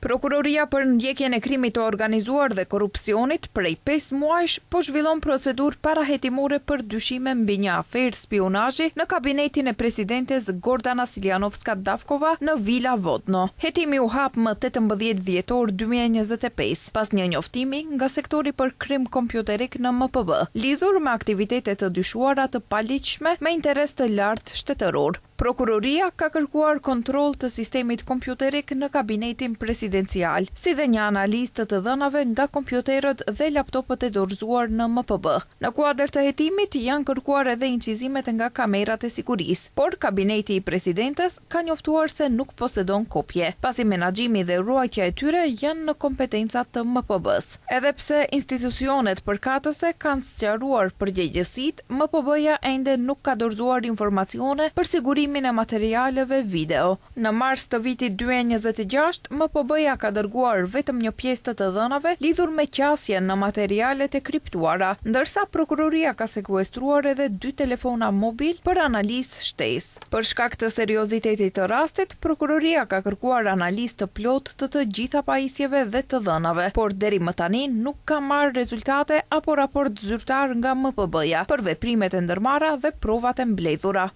Prokuroria për ndjekjen e krimit të organizuar dhe korrupsionit prej 5 muajsh po zhvillon procedurë parahetimore për dyshime mbi një aferë spionazhi në kabinetin e presidentes Gordana Siljanovska-Davkova në Vila Vodno. Hetimi u hap më 18 dhjetor 2025 pas një njoftimi nga sektori për krim kompjuterik në MPB, lidhur me aktivitete të dyshuara të paligjshme me interes të lartë shtetëror. Prokuroria ka kërkuar kontroll të sistemit kompjuterik në kabinetin presidencial, si dhe një analizë të dhënave nga kompjuterët dhe laptopët e dorëzuar në MPB. Në kuadër të hetimit janë kërkuar edhe incizimet nga kamerat e sigurisë, por kabineti i presidentes ka njoftuar se nuk posedon kopje, pasi menaxhimi dhe ruajtja e tyre janë në kompetencat të MPB-s. Edhe pse institucionet përkatëse kanë sqaruar përgjegjësitë, MPB-ja ende nuk ka dorëzuar informacione për sigurimin e materialeve video. Në mars të vitit 2026, MPB-ja ka dërguar vetëm një pjesë të dhënave lidhur me qasjen në materialet e kriptuara, ndërsa prokuroria ka sekuestruar edhe 2 telefona mobil për analizë shtesë. Për shkak të seriozitetit të rastit, prokuroria ka kërkuar analizë të plotë të gjitha pajisjeve dhe të dhënave, por deri më tani nuk ka marrë rezultate apo raport zyrtar nga MPB-ja për veprimet e ndërmarra dhe provat e mbledhura.